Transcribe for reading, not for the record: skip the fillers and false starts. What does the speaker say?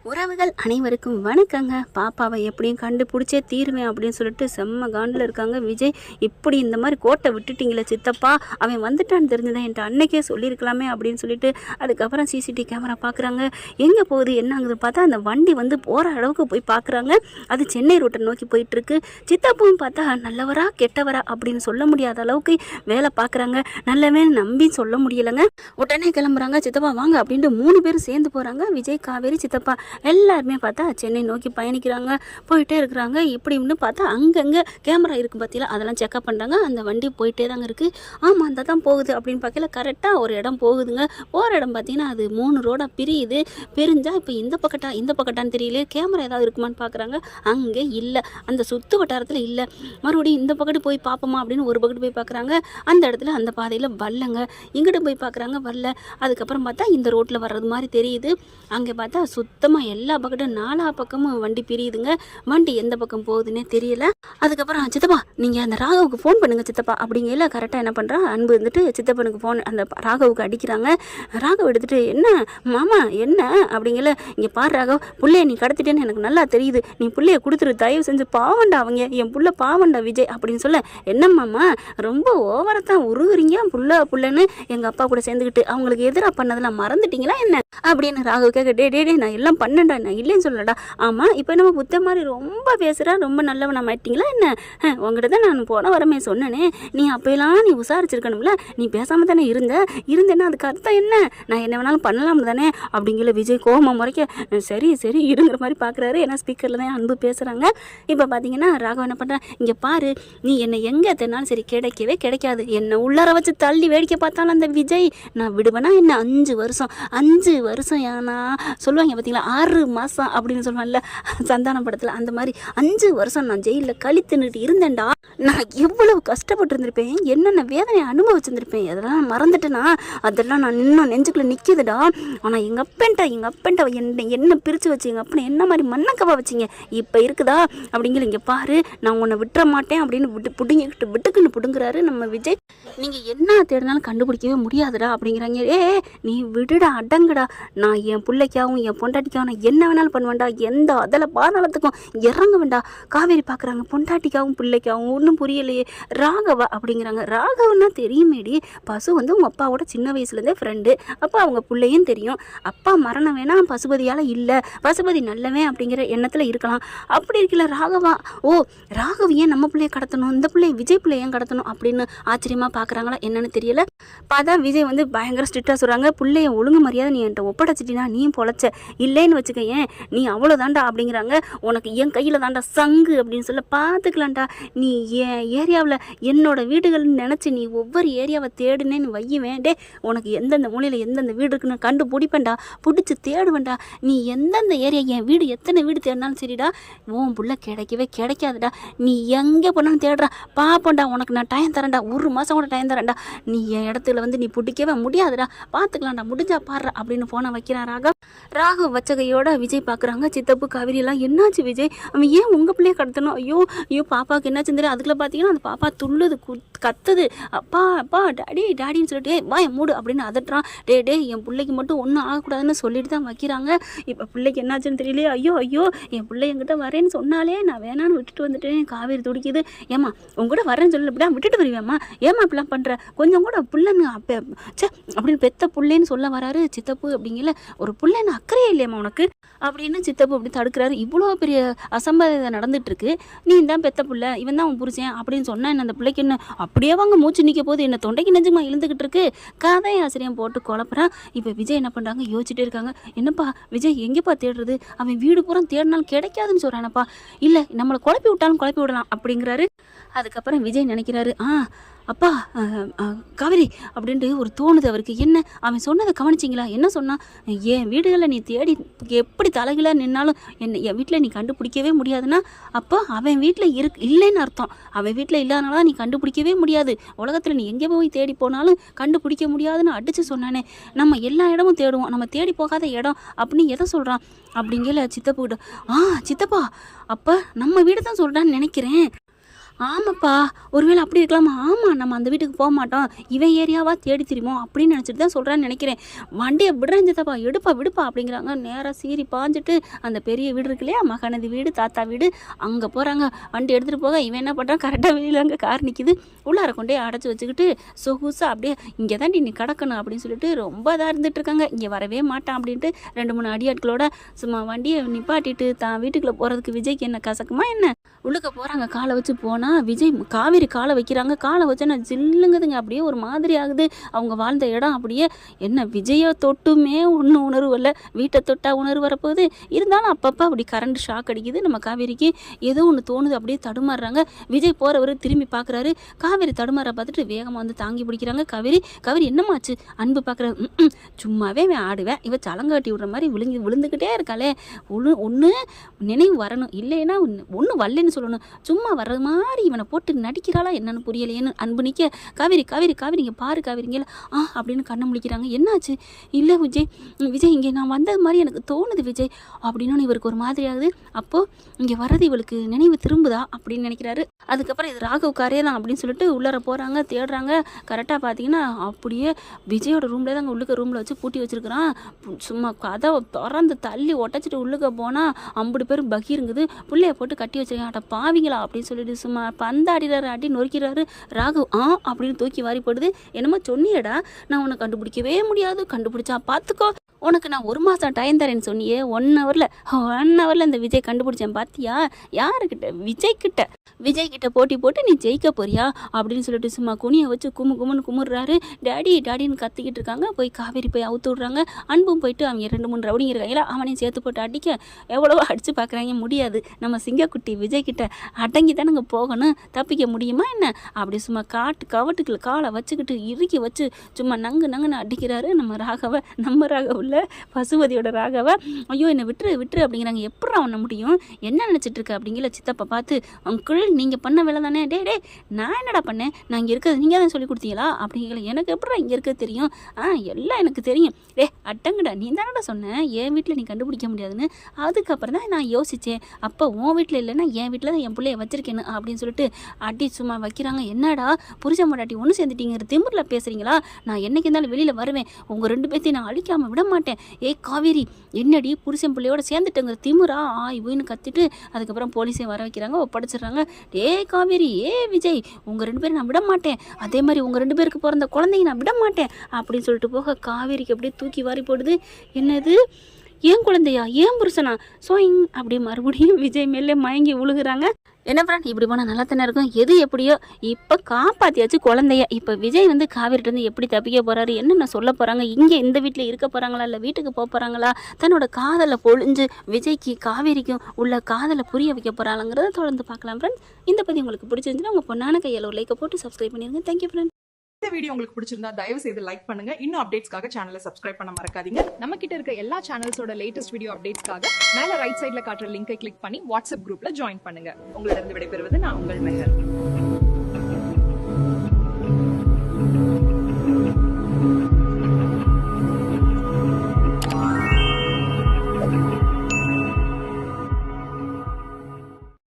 உறவுகள் அனைவருக்கும் வணக்கங்க. பாப்பாவை எப்படியும் கண்டுபிடிச்சே தீருவேன் அப்படின்னு சொல்லிட்டு செம்ம காண்டில் இருக்காங்க விஜய். இப்படி இந்த மாதிரி கோட்டை விட்டுட்டிங்களே சித்தப்பா, அவன் வந்துட்டான்னு தெரிஞ்சுதான் என்கிட்ட அன்னைக்கே சொல்லியிருக்கலாமே அப்படின்னு சொல்லிட்டு அதுக்கப்புறம் சிசிடிவி கேமரா பார்க்குறாங்க. எங்கே போகுது என்ன ஆகுது பார்த்தா அந்த வண்டி வந்து போகிற அளவுக்கு போய் பார்க்குறாங்க. அது சென்னை ரோட்டை நோக்கி போயிட்டுருக்கு. சித்தப்பாவும் பார்த்தா நல்லவரா கெட்டவரா அப்படின்னு சொல்ல முடியாத அளவுக்கு வேலை பார்க்குறாங்க. நல்லவே நம்பி சொல்ல முடியலைங்க. உடனே கிளம்புறாங்க. சித்தப்பா வாங்க அப்படின்ட்டு 3 பேரும் சேர்ந்து போகிறாங்க. விஜய், காவேரி, சித்தப்பா எல்லாருமே பார்த்தா சென்னை நோக்கி பயணிக்கிறாங்க. போயிட்டே இருக்கிறாங்க. இப்படின்னு பார்த்தா அங்கங்கே கேமரா இருக்குது பார்த்தீங்களா, அதெல்லாம் செக்அப் பண்ணுறாங்க. அந்த வண்டி போயிட்டே தாங்க இருக்குது. ஆமாம் அந்த தான் போகுது அப்படின்னு பார்க்கல, கரெக்டாக ஒரு இடம் போகுதுங்க. போகிற இடம் பார்த்தீங்கன்னா அது 3 ரோடாக பிரியுது. பிரிஞ்சால் இப்போ இந்த பக்கட்டான்னு தெரியல. கேமரா ஏதாவது இருக்குமான்னு பார்க்குறாங்க. அங்கே இல்லை, அந்த சுற்று வட்டாரத்தில் இல்லை. மறுபடியும் இந்த பக்கத்து போய் பார்ப்போமா அப்படின்னு ஒரு பக்கத்து போய் பார்க்குறாங்க. அந்த இடத்துல அந்த பாதையில் வரலங்க. இங்கிட்ட போய் பார்க்குறாங்க, வரல. அதுக்கப்புறம் பார்த்தா இந்த ரோட்டில் வர்றது மாதிரி தெரியுது. அங்கே பார்த்தா சுத்தமாக எல்லா பக்கட்டும் 4 பக்கமும் வண்டி பிரியுதுங்க. வண்டி எந்த பக்கம் போகுதுன்னே தெரியல. அதுக்கப்புறம் சித்தப்பா நீங்கள் அந்த ராகவுக்கு ஃபோன் பண்ணுங்க சித்தப்பா அப்படிங்கல கரெக்டாக என்ன பண்ணுறா அன்பு வந்துட்டு சித்தப்பனுக்கு ஃபோன் அந்த ராகவுக்கு அடிக்கிறாங்க. ராகவ் எடுத்துகிட்டு என்ன மாமா என்ன அப்படிங்கல, இங்கே பாரு ராகவ், புள்ளைய நீ கடத்திட்டேன்னு எனக்கு நல்லா தெரியுது. நீ புள்ளைய கொடுத்துரு, தயவு செஞ்சு, பாவண்டா அவங்க, என் புள்ள பாவண்டா விஜய் அப்படின்னு சொல்ல, என்ன மாமா ரொம்ப ஓவரத்தான் உருகுறீங்க, புள்ளன்னு எங்கள் அப்பா கூட சேர்ந்துக்கிட்டு அவங்களுக்கு எதிராக பண்ணதெல்லாம் மறந்துட்டீங்களா என்ன அப்படின்னு ராகவ் கேட்க, டே நான் எல்லாம் பண்ணேன்டா, நான் இல்லைன்னு சொல்லடா. ஆமாம் இப்போ நம்ம புத்த மாதிரி ரொம்ப பேசுகிறா, ரொம்ப நல்லவனா மாட்டிங்களா என்ன? உங்கள்கிட்ட தான் நான் போன வரமே சொன்னேனே, நீ அப்போலாம் நீ விசாரிச்சிருக்கணும்ல, நீ பேசாமல் தானே இருந்தேன்னா அதுக்கு அர்த்தம் என்ன? நான் என்ன வேணாலும் பண்ணலாம் தானே அப்படிங்கிற விஜய் கோபம் முறைக்க, சரி இருங்கிற மாதிரி பார்க்குறாரு. ஏன்னா ஸ்பீக்கரில் தான் அன்பு பேசுகிறாங்க. இப்போ பார்த்தீங்கன்னா ராகவ் என்ன பண்ணுறேன், இங்கே பாரு, நீ என்னை எங்கே எத்தனாலும் சரி கிடைக்கவே கிடைக்காது. என்னை உள்ளார வச்சு தள்ளி வேடிக்கை பார்த்தாலும் அந்த விஜய் நான் விடுவேனா என்ன? 5 வருஷம் ஏன்னா சொல்லுவாங்க பார்த்தீங்களா, 6 மாதம் அப்படின்னு சொல்லுவாங்கல்ல சந்தான படத்தில், அந்த மாதிரி 5 வருஷம் நான் ஜெயிலில் கழித்துன்னுட்டு இருந்தேன்டா. நான் எவ்வளவு கஷ்டப்பட்டு இருந்திருப்பேன், என்னென்ன வேதனையை அனுபவிச்சிருந்திருப்பேன், அதெல்லாம் மறந்துட்டேன்னா அதெல்லாம் நான் இன்னும் நெஞ்சுக்குள்ளே நிற்கிதுடா. ஆனால் எங்கள் அப்பன்ட்ட என்ன பிரித்து வச்சு எங்கள் அப்பனை என்ன மாதிரி மண்ணக்கவா வச்சிங்க இப்போ இருக்குதா அப்படிங்கிற, இங்கே பாரு நான் உன்னை விட்டுற மாட்டேன் அப்படின்னு விட்டுக்குன்னு பிடுங்குறாரு நம்ம விஜய். நீங்கள் என்ன தேடினாலும் கண்டுபிடிக்கவே முடியாதுடா அப்படிங்கிறாங்க. நீ விடுடா, அடங்குடா, நான் என் பிள்ளைக்காகவும் என் பொண்டாட்டிக்காகவும் நான் என்ன வேணாலும் பண்ணுவேன்டா, எந்த அதில் பாதாளத்துக்கும் இறங்க வேண்டாம். காவேரி பார்க்குறாங்க, பொண்டாட்டிக்காகவும் பிள்ளைக்காகவும் ஒன்றும் புரியலையே. ராகவா அப்படிங்கிறாங்க. ராகவன்னா தெரியுமேடி, பசு வந்து உங்கள் அப்பாவோட சின்ன வயசுலேருந்தே ஃப்ரெண்டு, அப்போ அவங்க பிள்ளையும் தெரியும். அப்பா மரணம் வேணாம் பசுபதியால் இல்லை, பசுபதி நல்லவன் அப்படிங்கிற எண்ணத்தில் இருக்கலாம். அப்படி இருக்கல ராகவா, ராகவ ஏன் நம்ம பிள்ளைய கடத்தணும், இந்த பிள்ளைய விஜய் பிள்ளைய ஏன் கடத்தணும் அப்படின்னு ஆச்சரியமாக பார்க்குறாங்களா என்னன்னு தெரியல. பார்த்தா விஜய் வந்து பயங்கர ஸ்ட்ரிக்டாக சொல்கிறாங்க, பிள்ளைய ஒழுங்கு மரியாதை நீ என்கிட்ட ஒப்படைச்சிட்டினா நீ பொழைச்ச, இல்லைன்னு வச்சுக்க ஏன் நீ அவ்வளோதாண்டா அப்படிங்கிறாங்க. உனக்கு என் கையில் தாண்டா சங்கு அப்படின்னு சொல்ல, பார்த்துக்கலாம்டா, நீ என் ஏரியாவில் என்னோட வீடுகள்னு நினச்சி நீ ஒவ்வொரு ஏரியாவை தேடுனேன்னு வையுவேன். உனக்கு எந்தெந்த மூலையில் எந்தெந்த வீடு இருக்குன்னு கண்டுபிடிப்பேன்டா, பிடிச்சி தேடுவேன்டா. நீ எந்தெந்த ஏரியா என் வீடு எத்தனை வீடு தேடினாலும் சரிடா, உன் புள்ள கிடைக்கவே கிடைக்காதுடா. நீ எங்கே போனாலும் தேடுறா, பார்ப்போண்டா, உனக்கு நான் டைம் தரேன்டா, 1 மாதம் கூட டைம் தரேன்டா. நீ என் இடத்துல வந்து நீ பிடிக்கவே முடியாதுடா, பார்த்துக்கலாம்டா, முடிஞ்சா பாடுறா அப்படின்னு போன வைக்கிறான் ராகவ் வச்ச கையோட விஜய் பார்க்குறாங்க. சித்தப்பு, காவேரி எல்லாம் என்னாச்சு விஜய், அவன் ஏன் உங்கள் பிள்ளைய கடத்தணும்? ஐயோ பாப்பாவுக்கு என்னாச்சுன்னு தெரியும். அதுக்குள்ள பார்த்தீங்கன்னா அந்த பாப்பா துள்ளுது, கத்துது, அப்பா டாடின்னு சொல்லிட்டு வாய மூடு அப்படின்னு அதட்டுறான். டே என் பிள்ளைக்கு மட்டும் ஒன்றும் ஆகக்கூடாதுன்னு சொல்லிட்டு தான் வைக்கிறாங்க. இப்போ பிள்ளைக்கு என்னாச்சுன்னு தெரியலையே. ஐயோ என் பிள்ளை என்கிட்ட வரேன்னு சொன்னாலே நான் வேணான்னு விட்டுட்டு வந்துட்டேன். காவேரி துடிக்குது. ஏமா உங்ககிட்ட வரேன்னு சொல்லி இப்படியா விட்டுட்டு வருவேம்மா, ஏமா இப்படிலாம் பண்ணுற, கொஞ்சம் கூட பிள்ளைன்னு அப்போ அப்படின்னு பெத்த பிள்ளைன்னு சொல்ல வராரு சித்தப்பு. அப்படிங்கல, ஒரு பிள்ளைன்னு அக்கறையே இல்லையம்மா உனக்கு அப்படின்னு சித்தப்பு அப்படி தடுக்கிறாரு. இவ்வளோ பெரிய அசம்பாவிதம் நடந்துட்டு இருக்கு, நீ தான் பெத்த பிள்ளை, இவன் தான் உன் புருஷன் அப்படின்னு சொன்னா என்ன, அந்த பிள்ளைக்கு என்ன அப்படியே வாங்க மூச்சு நிற்க போது, என்ன தொண்டைக்கு நெஞ்சுமா இழுந்துக்கிட்டு இருக்கு. கதை ஆசிரியம் போட்டு குழப்பறான். இப்போ விஜய் என்ன பண்ணுறாங்க, யோசிச்சுட்டே இருக்காங்க. என்னப்பா விஜய் எங்கேப்பா தேடுறது, அவன் வீடு பூரா தேடினாலும் கிடைக்காதுன்னு சொல்கிறானப்பா, இல்லை நம்மளை குழப்பி விட்டாலும் குழப்பி விடலாம் அப்படிங்கிறாரு. அதுக்கப்புறம் விஜய் நினைக்கிறாரு, அப்பா காவேரி அப்படின்ட்டு ஒரு தோணுது அவருக்கு. என்ன அவன் சொன்னதை கவனிச்சிங்களா, என்ன சொன்னான், என் வீடுகளில் நீ தேடி எப்படி தலைகளாக நின்னாலும் என் வீட்டில் நீ கண்டுபிடிக்கவே முடியாதுன்னா அப்போ அவன் வீட்டில் இல்லைன்னு அர்த்தம். அவன் வீட்டில் இல்லாதனால நீ கண்டுபிடிக்கவே முடியாது, உலகத்தில் நீ எங்கே போய் தேடி போனாலும் கண்டுபிடிக்க முடியாதுன்னு அடித்து சொன்னானே. நம்ம எல்லா இடமும் தேடுவோம், நம்ம தேடி போகாத இடம் அப்படின்னு எதை சொல்கிறான் அப்படிங்கல சித்தப்புக்கிட்ட. சித்தப்பா அப்போ நம்ம வீடு தான் சொல்கிறான்னு நினைக்கிறேன். ஆமாப்பா, ஒருவேளை அப்படி இருக்கலாமா? ஆமா, நம்ம அந்த வீட்டுக்கு போக மாட்டோம், இவன் ஏரியாவா தேடி திரிவோம் அப்படின்னு நினச்சிட்டு தான் சொல்கிறான்னு நினைக்கிறேன். வண்டியை விடுறேன் சித்தப்பா, எடுப்பா விடுப்பா அப்படிங்கிறாங்க. நேராக சீறி பாஞ்சிட்டு அந்த பெரிய வீடு இருக்கு இல்லையா, மகனது வீடு, தாத்தா வீடு, அங்கே போகிறாங்க. வண்டி எடுத்துகிட்டு போக இவன் என்ன பண்ணுறான், கரெக்டாக வெளியில் அங்கே கார் நிற்கிது, உள்ளார கொண்டே அடைச்சி வச்சுக்கிட்டு சொகுசாக அப்படியே இங்கே தாண்டி நீ கிடக்கணும் அப்படின்னு சொல்லிட்டு ரொம்ப இதாக இருந்துட்டு இருக்காங்க. இங்கே வரவே மாட்டான் அப்படின்ட்டு 2-3 அடியாட்களோட சும்மா வண்டியை நிப்பாட்டிட்டு தான் வீட்டுக்குள்ளே போகிறதுக்கு விஜய்க்கு என்ன கசக்குமா என்ன? உள்ளுக்க போகிறாங்க. காலை வச்சு போனால் விஜய் காவேரி காலை வைக்கிறாங்க. காலை வச்சோன்னா ஜில்லுங்குதுங்க, அப்படியே ஒரு மாதிரி ஆகுது. அவங்க வாழ்ந்த இடம் அப்படியே என்ன விஜயை தொட்டுமே ஒன்றும் உணர்வு இல்லை, வீட்டை தொட்டா உணர்வு வரப்போகுது. இருந்தாலும் அப்பப்போ அப்படி கரண்ட் ஷாக் அடிக்குது நம்ம காவேரிக்கு. ஏதோ ஒன்று தோணுது, அப்படியே தடுமாறுறாங்க. விஜய் போகிறவர் திரும்பி பார்க்குறாரு. காவேரி தடுமாற பார்த்துட்டு வேகமாக வந்து தாங்கி பிடிக்கிறாங்க. காவேரி காவேரி என்னமாச்சு? அன்பு பார்க்குறாரு. சும்மாவே அவன் ஆடுவேன், இவ சலங்காட்டி விடுற மாதிரி விழுந்துக்கிட்டே இருக்காளே, ஒன்று நினைவு வரணும், இல்லைன்னா ஒன்று வரலன்னு சொல்லணும். சும்மா வர்றது மாதிரி இவனை போட்டு நடிக்கிறாளா என்னன்னு புரியலையேன்னு அன்பு நிற்க, காவேரி காவேரி காவேரி இங்கே பாரு காவேரிங்க அப்படின்னு கண்ணை முழிக்கிறாங்க. என்னாச்சு? இல்லை விஜய் விஜய் இங்கே நான் வந்தது மாதிரி எனக்கு தோணுது விஜய் அப்படின்னு இவருக்கு ஒரு மாதிரி ஆகுது. அப்போது இங்கே வர்றது இவளுக்கு நினைவு திரும்புதா அப்படின்னு நினைக்கிறாரு. அதுக்கப்புறம் இது ராகவ் காரே தான் அப்படின்னு சொல்லிட்டு உள்ளார போகிறாங்க, தேடுறாங்க. கரெக்டாக பார்த்தீங்கன்னா அப்படியே விஜயோட ரூம்லேயே தாங்க உள்ளுக்க ரூமில் வச்சு பூட்டி வச்சுருக்கிறான். சும்மா கதவை திறந்து தள்ளி ஒட்டச்சிட்டு உள்ளுக்க போனால் 50 பேர் பகீருங்குது. பிள்ளைய போட்டு கட்டி வச்சிருக்கேன், அட்ட பாவிங்களா அப்படின்னு சொல்லிட்டு சும்மா பந்தாடிறாரு, அடி நொறுக்கிறாரு. ராகவ் அப்படின்னு தூக்கி வாரி போடுது. என்னமோ சொன்னியடா, நான் உன்னை கண்டுபிடிக்கவே முடியாது, கண்டுபிடிச்சா பார்த்துக்கோ, உனக்கு நான் 1 மாதம் டைம் தரேன்னு சொன்னியே, 1 ஹவரில் இந்த விஜய் கண்டுபிடிச்சேன் பார்த்தியா? யாருக்கிட்ட? விஜய்கிட்ட போட்டி போட்டு நீ ஜெயிக்க போறியா அப்படின்னு சொல்லிட்டு சும்மா குனியை வச்சு கும்முன்னு கும்பிட்றாரு. டேடி டேடின்னு கத்திக்கிட்டு இருக்காங்க. போய் காவேரி போய் அவுத்து விட்றாங்க. அன்பும் போயிட்டு அவங்க 2-3 ரவுடிங்க இருக்காங்களா, அவனையும் சேர்த்து போட்டு அடிக்க எவ்வளவோ அடித்து பார்க்குறாங்க, முடியாது. நம்ம சிங்கக்குட்டி விஜய்கிட்ட அடங்கி தானங்க போகணும், தப்பிக்க முடியுமா என்ன? அப்படி சும்மா கவட்டுக்குள்ள காலை வச்சுக்கிட்டு இறுக்கி வச்சு சும்மா நங்குன்னு அடிக்கிறாரு நம்ம ராகவ இல்லை பசுபதியோட ராகவ. ஐயோ என்னை விட்டுரு அப்படிங்கிறாங்க. எப்படி அவனை முடியும், என்ன நினச்சிட்டு இருக்க அப்படிங்கிற சித்தப்பா பார்த்து, அங்கிள் நீங்கள் பண்ண வேலை தானே. டே நான் என்னடா பண்ணேன், நான் இங்கே இருக்கிறது நீங்கள் தான் சொல்லி கொடுத்தீங்களா அப்படிங்கிற. எனக்கு எப்படா இங்கே இருக்கிறது தெரியும்? எல்லாம் எனக்கு தெரியும். அட்டங்கடா, நீ தானடா சொன்னேன் என் வீட்டில் நீ கண்டுபிடிக்க முடியாதுன்னு. அதுக்கப்புறம் தான் நான் யோசித்தேன், அப்போ உன் வீட்டில் இல்லைன்னா என் வீட்டில் தான் என் பிள்ளைய வச்சிருக்கேன்னு அப்படின்னு சொல்லிட்டு அடி சும்மா வைக்கிறாங்க. என்னடா புருஷன் பொண்டாட்டி ஒன்று சேர்ந்துட்டீங்கிற திமிரில் பேசுகிறீங்களா? நான் என்னைக்கு இருந்தாலும் வெளியில் வருவேன், உங்கள் 2 பேர்த்தையும் நான் அழிக்காமல் விட மாட்டேன். காவேரி என்னடி புருஷன் பிள்ளையோட சேர்ந்துட்டேங்கிற திமுறா இவன்னு கத்திட்டு அதுக்கப்புறம் போலீஸே வர வைக்கிறாங்க, ஒப்படைச்சிடுறாங்க. காவேரி விஜய் உங்கள் 2 பேரும் நான் விட மாட்டேன், அதே மாதிரி உங்கள் 2 பேருக்கு பிறந்த குழந்தைங்க நான் விட மாட்டேன் அப்படின்னு சொல்லிட்டு போக காவேரிக்கு அப்படியே தூக்கி வாரி போடுது. என்னது ஏன் குழந்தையா, ஏன் புருஷனா? சோயிங் அப்படி மறுபடியும் விஜய் மேலே மயங்கி விழுகுறாங்க. என்ன ஃப்ரெண்ட், இப்படி போனால் நல்லா தானே இருக்கும். எது எப்படியோ இப்போ காப்பாற்றியாச்சு குழந்தைய. இப்போ விஜய் வந்து காவேரிட்டேருந்து எப்படி தப்பிக்க போகிறாரு, என்னென்ன சொல்ல போகிறாங்க, இங்கே இந்த வீட்டில் இருக்க போகிறாங்களா இல்லை வீட்டுக்கு போக போகிறாங்களா, தன்னோட காதலை பொழிஞ்சு விஜய்க்கு காவேரிக்கும் உள்ள காதலை புரிய வைக்க போகிறாங்கிறத தொடர்ந்து பார்க்கலாம் ஃப்ரெண்ட். இந்த பற்றி உங்களுக்கு பிடிச்சிருந்துச்சுன்னா உங்கள் பொண்ணான கையில் ஒரு லைக்கை போட்டு சப்ஸ்கிரைப் பண்ணிடுங்க. Thank you friend. இந்த வீடியோ உங்களுக்கு பிடிச்சிருந்தா தயவு செய்து லைக் பண்ணுங்க. இன்னும் அப்டேட்ஸ்க்காக சேனலை சப்ஸ்கிரைப் பண்ண மறக்காதீங்க. நம்ம கிட்ட இருக்க எல்லா சேனல்ஸோட லேட்டஸ்ட் வீடியோ அப்டேட்ஸ்க்காக மேல ரைட் சைடுல காட்டுற லிங்கை கிளிக் பண்ணி வாட்ஸ்அப் குரூப்ல ஜாயின் பண்ணுங்க. உங்களிடம் விடைபெறுவது நான் உங்கள் மெஹர்.